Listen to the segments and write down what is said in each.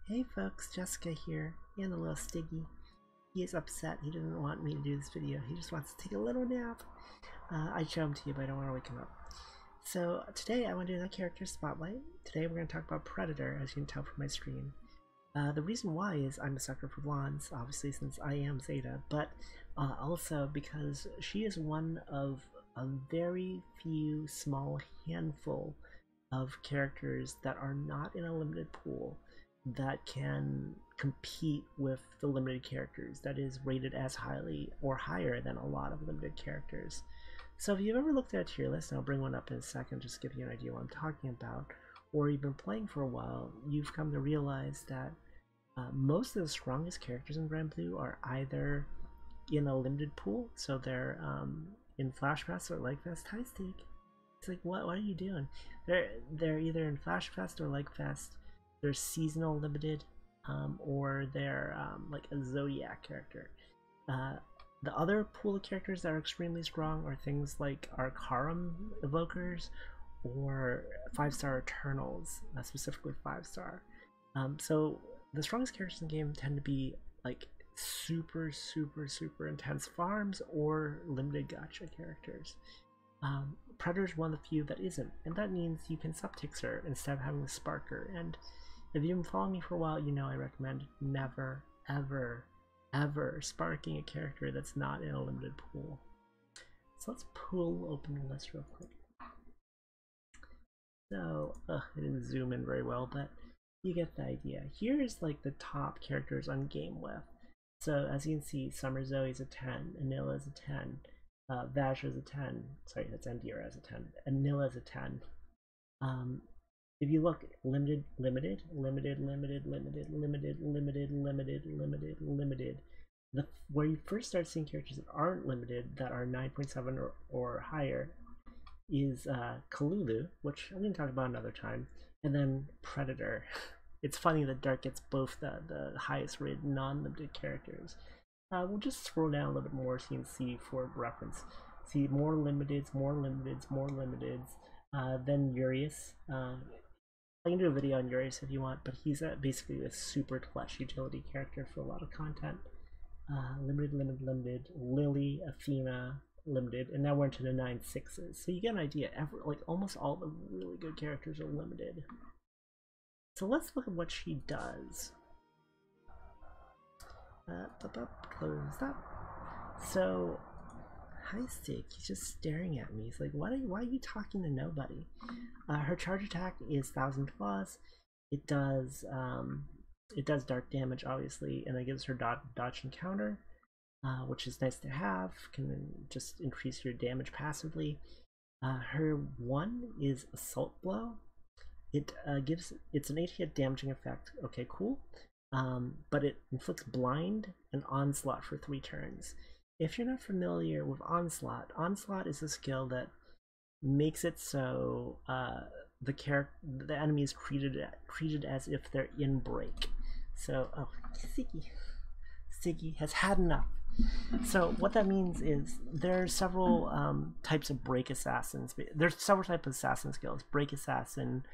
Hey folks, Jessica here, and a little Stiggy. He is upset. He doesn't want me to do this video. He just wants to take a little nap. I show him to you, but I don't want to wake him up. So today I want to do another character spotlight. Today we're going to talk about Predator, as you can tell from my stream. The reason why is I'm a sucker for blondes, obviously, since I am Zeta, but also because she is one of a very few small handful of characters that are not in a limited pool that can compete with the limited characters that is rated as highly or higher than a lot of limited characters. So if you've ever looked at a tier list, and I'll bring one up in a second just to give you an idea what I'm talking about, or you've been playing for a while, you've come to realize that most of the strongest characters in Granblue are either in a limited pool, so they're in Flash Fest or Like Fest. Hi, Steak. It's like, what are you doing? They're either in Flash Fest or Like Fest. They're seasonal limited, or they're like a Zodiac character. The other pool of characters that are extremely strong are things like our Karam evokers or 5-star Eternals, specifically 5-star. So the strongest characters in the game tend to be like super intense farms or limited gacha characters. Predator's one of the few that isn't, and that means you can subtix her instead of having a Sparker. And if you've been following me for a while, you know I recommend never, ever sparking a character that's not in a limited pool. So let's open the list real quick. So, I didn't zoom in very well, but you get the idea. Here's like the top characters on game with. So as you can see, Summer Zoe's a 10, Anila is a 10, Vash is a 10, sorry, that's Endira as a 10, Anila is a 10. If you look limited, where you first start seeing characters that aren't limited, that are 9.7 or higher, is Kalulu, which I'm going to talk about another time, and then Predator. It's funny that Dark gets both the highest rated non-limited characters. We'll just scroll down a little bit more so you can see for reference. See more limiteds, then Urias. I can do a video on Urias if you want, but he's basically a super clutch utility character for a lot of content. Limited, Lily, Athena, limited, and now we're into the 9/6s. So you get an idea. Like almost all the really good characters are limited. So let's look at what she does. Close that. So, hi Stick, he's just staring at me. He's like, why are you talking to nobody? Her charge attack is 1000 plus. It does dark damage, obviously, and it gives her dodge and counter, which is nice to have. Can just increase your damage passively. Her 1 is Assault Blow. It's an 8-hit damaging effect. Okay, cool. But it inflicts blind and onslaught for 3 turns. If you're not familiar with onslaught is a skill that makes it so the enemy is treated as if they're in break. So, oh, Siggy has had enough. So what that means is there are several types of break assassins. There's several types of assassin skills: break assassin,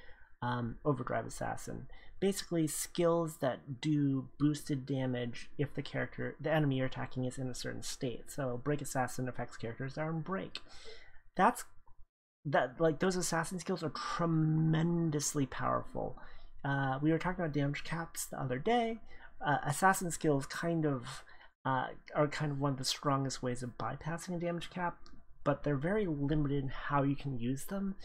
overdrive assassin. Basically skills that do boosted damage if the enemy you're attacking is in a certain state. So break assassin affects characters that are in break. Like those assassin skills are tremendously powerful. We were talking about damage caps the other day. Assassin skills are kind of one of the strongest ways of bypassing a damage cap, but they're very limited in how you can use them,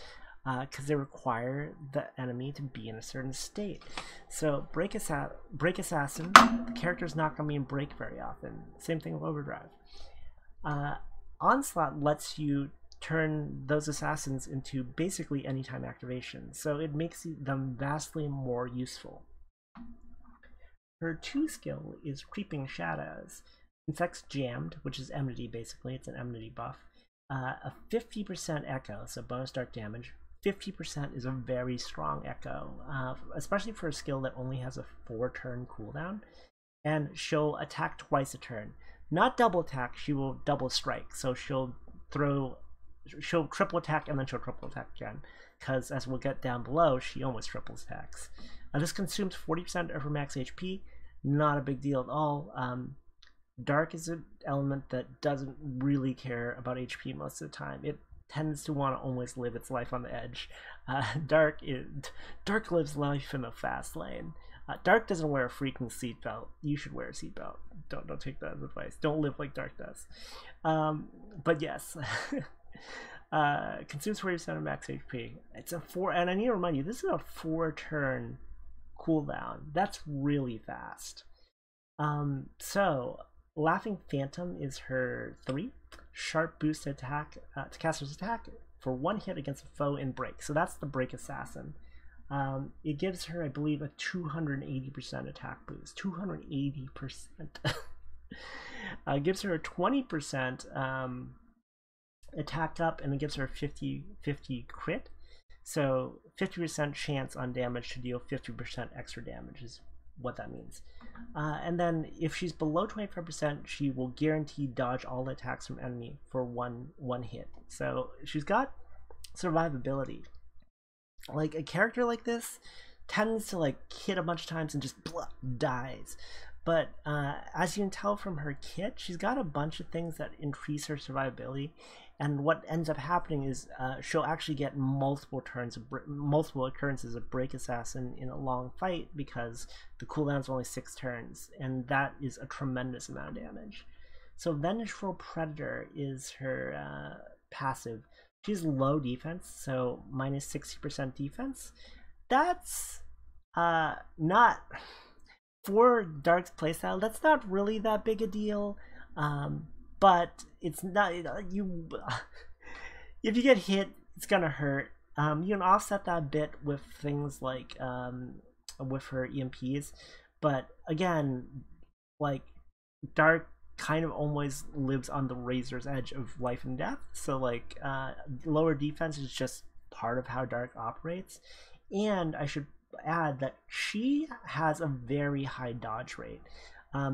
because they require the enemy to be in a certain state. So break assassin, the character's not going to be in break very often. Same thing with overdrive. Onslaught lets you turn those assassins into basically anytime activation, so it makes them vastly more useful. Her 2 skill is Creeping Shadows. Infects Jammed, which is enmity basically. It's an enmity buff. A 50% echo, so bonus dark damage. 50% is a very strong echo, especially for a skill that only has a 4-turn cooldown. And she'll attack twice a turn. Not double attack, she will double strike. So she'll triple attack and then she'll triple attack again. Because as we'll get down below, she almost triple attacks. This consumes 40% of her max HP. Not a big deal at all. Dark is an element that doesn't really care about HP most of the time. It tends to want to always live its life on the edge. Dark lives life in the fast lane. Dark doesn't wear a freaking seatbelt. You should wear a seatbelt. Don't take that as advice. Don't live like Dark does. But yes, consumes 40% of max HP. It's a 4, and I need to remind you, this is a 4-turn cooldown. That's really fast. So Laughing Phantom is her 3 sharp boost attack to caster's attack for 1 hit against a foe in break. So that's the break assassin. It gives her, I believe, a 280% attack boost. 280%. Gives her a 20% attack up, and it gives her a 50/50 crit. So 50% chance on damage to deal 50% extra damage is what that means. And then if she's below 25%, she will guarantee dodge all attacks from enemy for one hit. So she's got survivability. Like, a character like this tends to like hit a bunch of times and just blah, dies. But as you can tell from her kit, she's got a bunch of things that increase her survivability. And what ends up happening is she'll actually get multiple occurrences of Break Assassin in a long fight, because the cooldown's only 6 turns, and that is a tremendous amount of damage. So Vengeful Predator is her passive. She's low defense, so minus 60% defense. That's not, for Dark's playstyle, that's not really that big a deal. But it's not, if you get hit, it's gonna hurt. You can offset that a bit with things like with her EMPs, but again, like, Dark kind of always lives on the razor's edge of life and death. So like, lower defense is just part of how Dark operates. And I should add that she has a very high dodge rate.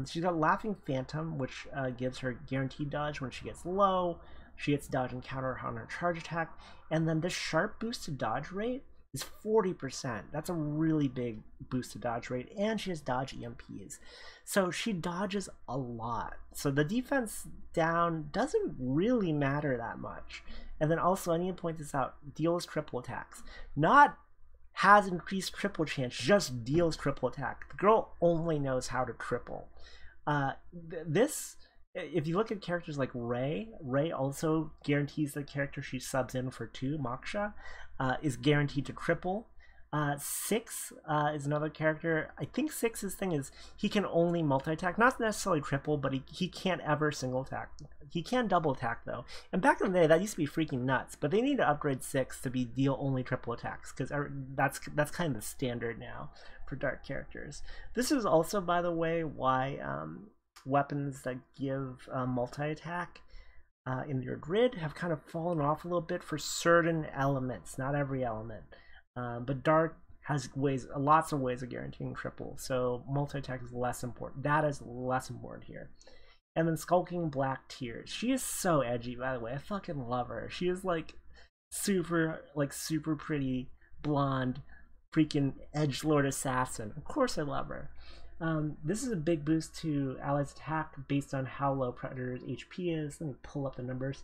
She's got Laughing Phantom, which gives her guaranteed dodge when she gets low. She gets dodge and counter on her charge attack. And then this sharp boost to dodge rate is 40%. That's a really big boost to dodge rate. And she has dodge EMPs. So she dodges a lot. So the defense down doesn't really matter that much. And then also, I need to point this out, deals triple attacks. Not has increased triple chance, just deals triple attack. The girl only knows how to triple. This, if you look at characters like Ray also guarantees the character she subs in for 2, Moksha, is guaranteed to triple. 6 is another character. I think 6's thing is he can only multi-attack, not necessarily triple, but he can't ever single attack. He can double attack though. And back in the day, that used to be freaking nuts, but they need to upgrade 6 to be deal only triple attacks, because that's kind of the standard now for Dark characters. This is also, by the way, why weapons that give multi-attack in your grid have kind of fallen off a little bit for certain elements, not every element. But Dark has lots of ways of guaranteeing triple, so multi-attack is less important. That is less important here. And then Skulking Black Tears. She is so edgy, by the way. I fucking love her. She is like super pretty, blonde, freaking edgelord assassin. Of course I love her. This is a big boost to allies' attack based on how low Predator's HP is. Let me pull up the numbers.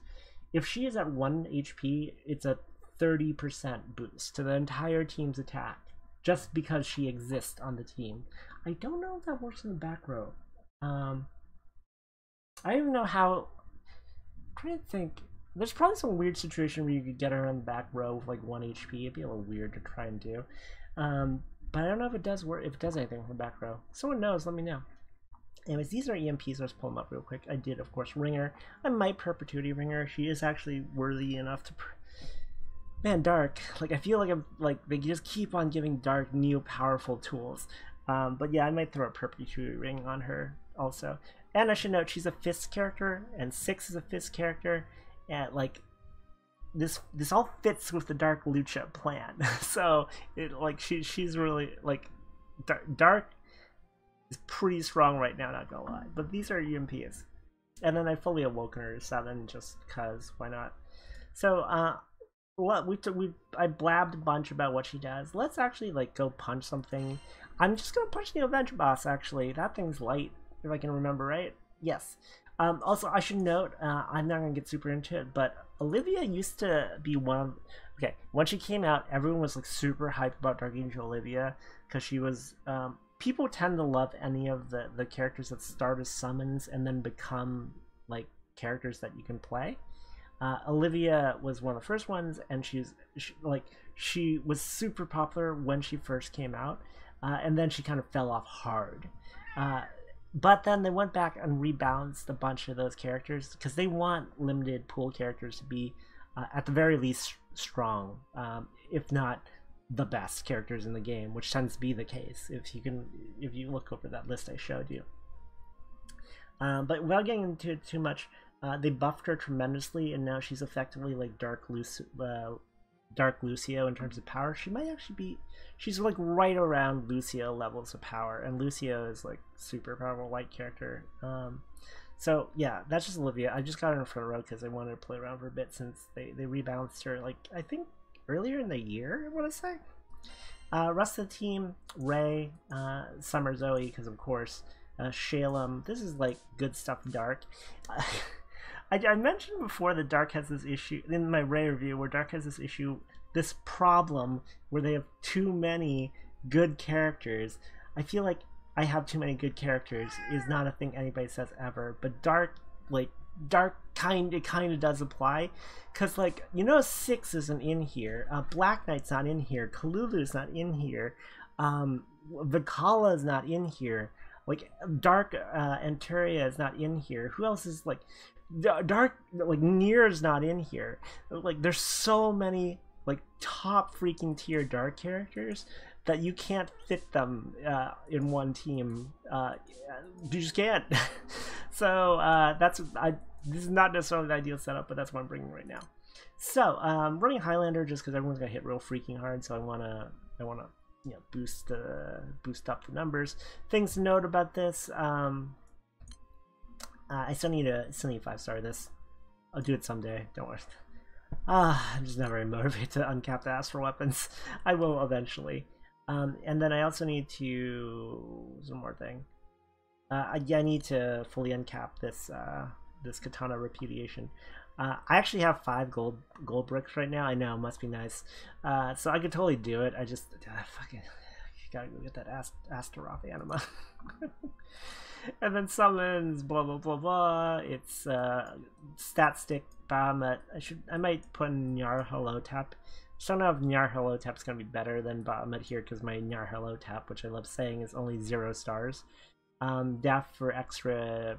If she is at 1 HP, it's a 30% boost to the entire team's attack, just because she exists on the team. I don't know if that works in the back row. I don't even know how. I'm trying to think. There's probably some weird situation where you could get her on the back row with like 1 HP. It'd be a little weird to try and do. But I don't know if it does work, if it does anything from the back row. Someone knows, let me know. Anyways, these are EMPs. Let's pull them up real quick. I did, of course, Ringer. I might Perpetuity Ringer. She is actually worthy enough to. Man, Dark. Like, I feel like they just keep on giving Dark new powerful tools. But yeah, I might throw a Perpetuity Ring on her also. And I should note, she's a Fist character, and 6 is a Fist character, and like this all fits with the Dark Lucha plan. So she's really like Dark is pretty strong right now, not gonna lie. But these are EMPs, and then I fully awoken her to 7 just cause why not? So what I blabbed a bunch about what she does. Let's actually like go punch something. I'm just gonna punch the Avenger boss. Actually, that thing's light, if I can remember right. Yes. Also, I should note, I'm not gonna get super into it, but Olivia used to be one of. Okay, when she came out, everyone was like super hyped about Dark Angel Olivia because she was. People tend to love any of the characters that start as summons and then become like characters that you can play. Olivia was one of the first ones, and she was super popular when she first came out, and then she kind of fell off hard. But then they went back and rebalanced a bunch of those characters because they want limited pool characters to be, at the very least, strong, if not the best characters in the game, which tends to be the case if you look over that list I showed you. But without getting into it too much. They buffed her tremendously, and now she's effectively like Dark Lucio in terms of power. She might actually be. She's like right around Lucio levels of power, and Lucio is like super powerful white character. So yeah, that's just Olivia. I just got her in front row because I wanted to play around for a bit since they rebalanced her like I think earlier in the year. I want to say. Rest of the team: Ray, Summer, Zoe, because of course. Shalem. This is like good stuff. Dark. I mentioned before that Dark has this issue in my Ray review where Dark has this problem where they have too many good characters. I feel like I have too many good characters is not a thing anybody says ever, but Dark kind of does apply, because like Six isn't in here, Black Knight's not in here, Kalulu's not in here, Vikala's not in here. Like Dark Anturia is not in here. Who else is like Dark? Like Nier's not in here. Like there's so many like top freaking tier Dark characters that you can't fit them in one team. You just can't. So this is not necessarily the ideal setup, but that's what I'm bringing right now. So running Highlander just because everyone's gonna hit real freaking hard. So I wanna boost up the numbers. Things to note about this: I still need a 5-star this. I'll do it someday. Don't worry. I'm just never motivated to uncap the astral weapons. I will eventually. And then I also need to one more thing. I need to fully uncap this this katana repudiation. I actually have 5 gold bricks right now. I know, must be nice. So I could totally do it. I just fucking gotta go get that Astaroth anima. And then summons blah blah blah blah. It's stat stick Bahamut. I might put Nyar Hello Tap. Just don't know if Nyar Hello Tap's gonna be better than Bahamut here because my Nyar Hello Tap, which I love saying, is only 0 stars. Daff for extra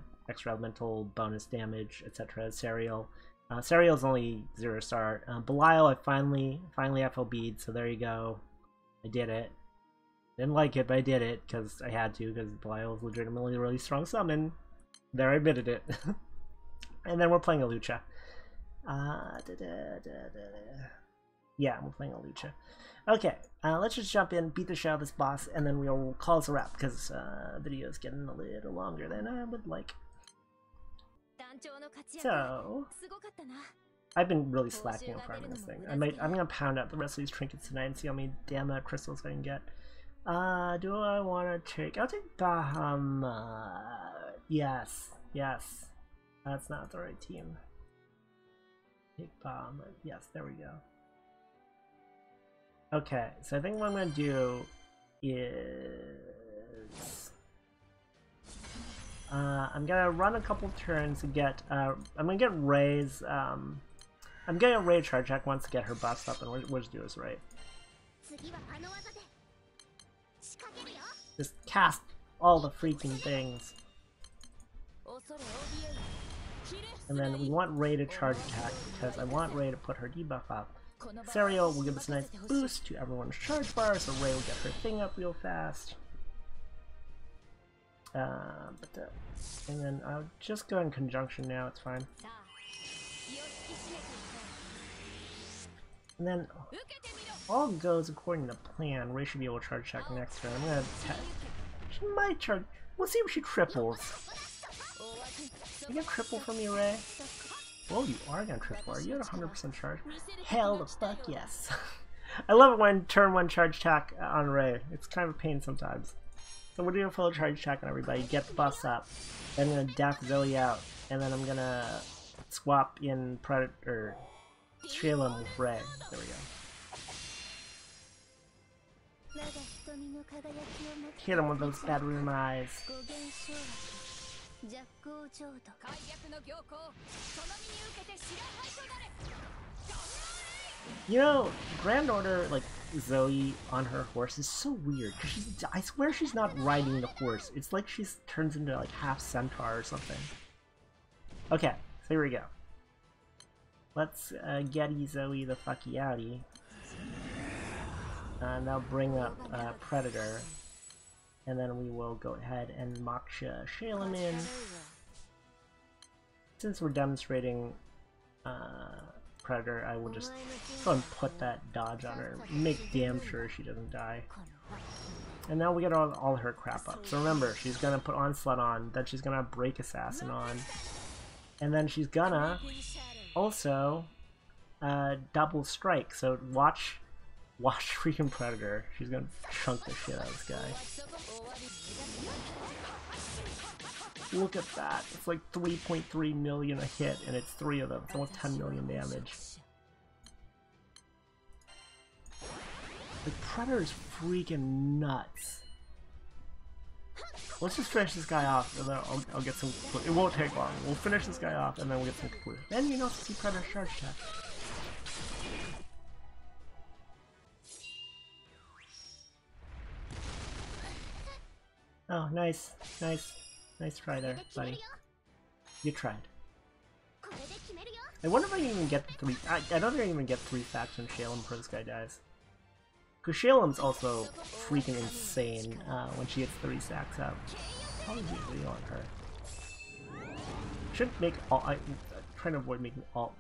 elemental bonus damage, etc. Serial. Serial's only 0 star. Belial, I finally FLB'd, so there you go. I did it. Didn't like it, but I did it because I had to, because Belial is legitimately a really strong summon. There, I admitted it. And then we're playing a Lucha. Yeah, we're playing a Lucha. Okay, let's just jump in, beat the shit out of this boss, and then we'll call this a wrap because the video is getting a little longer than I would like. So, I've been really slacking on farming this thing. I'm gonna pound out the rest of these trinkets tonight and see how many damn crystals I can get. Do I want to take? I'll take Bahamut. Yes. That's not the right team. Take Bahamut. Yes, there we go. Okay, so I think what I'm gonna do is I'm gonna run a couple turns to get. I'm gonna get Ray's. I'm getting a Ray charge check once to get her buffs up, and we'll just do this right. Just cast all the freaking things. And then we want Ray to charge attack because I want Ray to put her debuff up. Serial will give us a nice boost to everyone's charge bar, so Ray will get her thing up real fast. And then I'll just go in conjunction now, it's fine. And then all goes according to plan. Ray should be able to charge check next turn. I'm gonna she might charge. We'll see if she triples. You can triple for me, Ray. Oh, you are gonna triple. Are you at 100% charge? Hell the fuck yes. I love it when turn 1 charge attack on Ray. It's kind of a pain sometimes. So we're doing a full charge attack on everybody. Get the bus up. Then I'm gonna death Zoe out. And then I'm gonna swap in Predator Shalem with Ray. There we go. Hit him with those bedroom eyes. You know, Grand Order, like, Zoe on her horse is so weird. Cause I swear she's not riding the horse. It's like she turns into, like, half centaur or something. Okay, so here we go. Let's getty Zoe the fucky outie. Now bring up Predator. And then we will go ahead and Moksha Shalem in. Since we're demonstrating Predator, I will just go and put that dodge on her. Make damn sure she doesn't die. And now we get all her crap up. So remember, she's gonna put Onslaught on, then she's gonna break Assassin on. And then she's gonna also double strike. So watch freaking Predator. She's gonna chunk the shit out of this guy. Look at that. It's like 3.3 million a hit, and it's 3 of them. It's almost 10 million damage. The Predator is freaking nuts. Let's just finish this guy off, and then I'll get some. It won't take long. We'll finish this guy off, and then we'll get some conclusion. Then you know to see Predator charge attack. Oh, nice, nice. Nice try there, buddy. You tried. I wonder if I can even get the 3... I don't think I can even get 3 stacks from Shalem before this guy dies. Because Shalem's also freaking insane when she gets 3 stacks up. Probably be a video on her. Should make all... I'm trying to avoid making all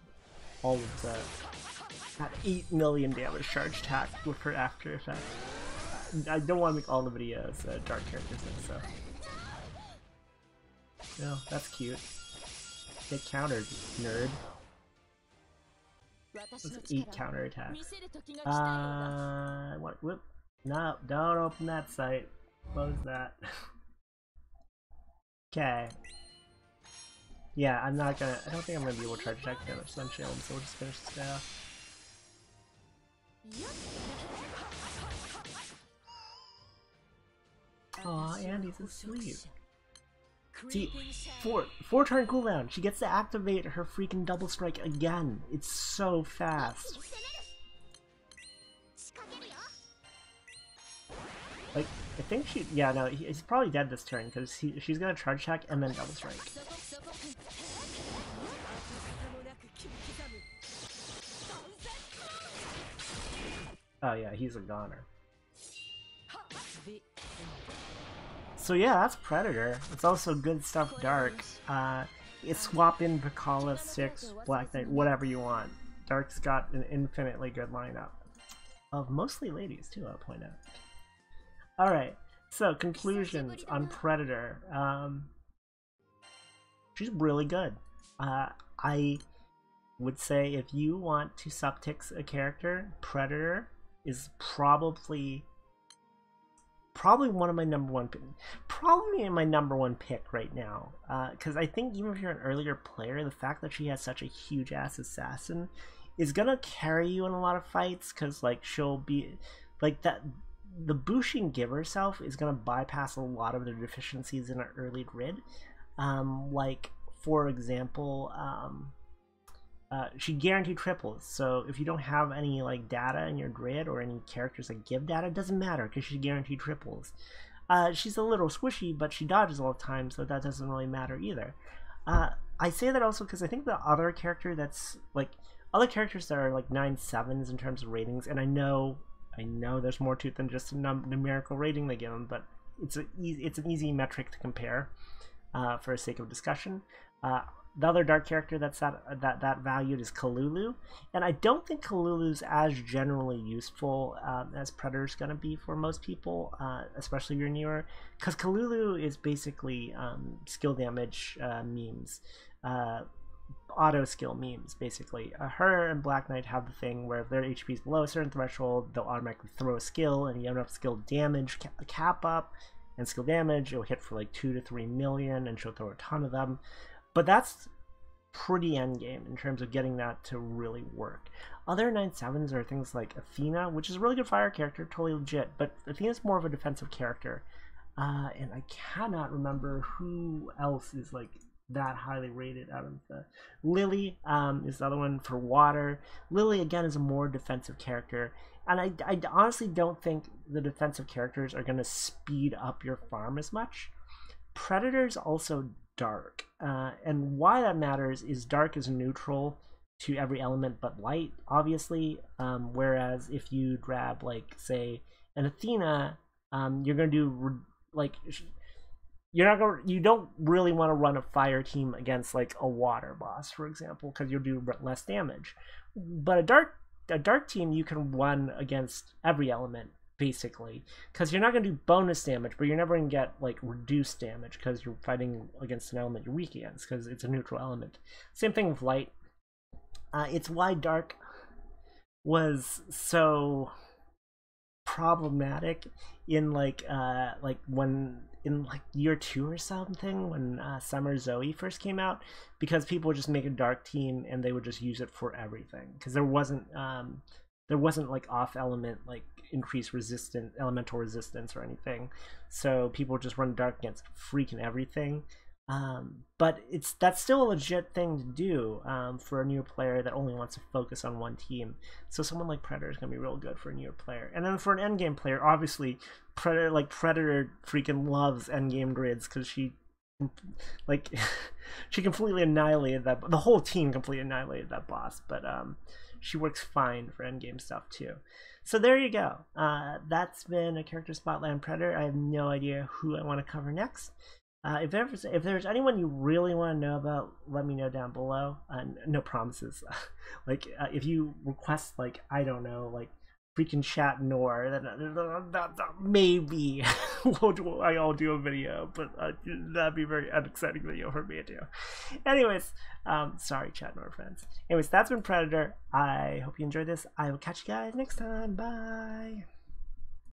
of the... that 8 million damage charge attack with her after effect. I don't want to make all the videos dark characters in, so... No, that's cute. Get countered, nerd. Let's 8 counterattacks. What? Whoop. No, don't open that site. Close that. Okay. Yeah, I'm not gonna. I don't think I'm gonna be able to charge attack damage on Shalem, so we'll just finish this guy off. Aw, Andy's asleep. See, 4 turn cooldown. She gets to activate her freaking double strike again. It's so fast. Like, I think she... Yeah, no, he's probably dead this turn because she's gonna charge attack and then double strike. Oh yeah, he's a goner. So yeah, that's Predator. It's also good stuff Dark. You swap in Vakala, 6, Black Knight, whatever you want. Dark's got an infinitely good lineup. Of mostly ladies too, I'll point out. Alright, so conclusions on Predator. She's really good. I would say if you want to subtix a character, Predator is probably one of my number one pick right now, because I think even if you're an earlier player, the fact that she has such a huge ass assassin is gonna carry you in a lot of fights, because like she'll be like that. The boost she can give herself is gonna bypass a lot of the deficiencies in an early grid. Like for example, she guaranteed triples, so if you don't have any like data in your grid or any characters that give data, it doesn't matter because she guaranteed triples. She's a little squishy, but she dodges all the time, so that doesn't really matter either. I say that also because I think the other character that's like other characters that are like 9/7s in terms of ratings, and I know there's more to it than just a numerical rating they give them, but it's an easy metric to compare for the sake of discussion. The other dark character that's that valued is Kalulu, and I don't think Kalulu's as generally useful as Predator's gonna be for most people, especially if you're newer, because Kalulu is basically skill damage memes. auto skill memes, basically. Her and Black Knight have the thing where if their HP is below a certain threshold, they'll automatically throw a skill, and you have enough skill damage cap up and skill damage, it'll hit for like 2 to 3 million, and she'll throw a ton of them. But that's pretty endgame in terms of getting that to really work. Other 9/7s are things like Athena, which is a really good fire character, totally legit, but Athena's more of a defensive character. And I cannot remember who else is like that highly rated out of the... Lily is the other one for water. Lily, again, is a more defensive character. And I honestly don't think the defensive characters are going to speed up your farm as much. Predator's also dark. And why that matters is dark is neutral to every element but light, obviously. Whereas if you grab, like, say, an Athena, you're going to do, like... You don't really want to run a fire team against like a water boss, for example, because you'll do less damage. But a dark team you can run against every element basically, because you're not going to do bonus damage, but you're never going to get like reduced damage because you're fighting against an element you're weak against because it's a neutral element. Same thing with light. It's why dark was so problematic in like when in like year 2 or something, when Summer Zoe first came out, because people would just make a dark team and they would just use it for everything, because there wasn't like off element like increased resistance, elemental resistance or anything, so people would just run dark against freaking everything. But that's still a legit thing to do for a newer player that only wants to focus on one team. So someone like Predator is going to be real good for a newer player. And then for an endgame player, obviously, Predator freaking loves endgame grids, because she completely annihilated that. The whole team completely annihilated that boss, but she works fine for endgame stuff too. So there you go. That's been a character spotlight on Predator. I have no idea who I want to cover next. If there's anyone you really want to know about, let me know down below. No promises. Like if you request, like, I don't know, like freaking Chat Noir, then maybe I'll do a video, but that'd be a very unexciting video for me to do. Anyways, sorry Chat Noir fans. Anyways, that's been Predator. I hope you enjoyed this. I will catch you guys next time. Bye.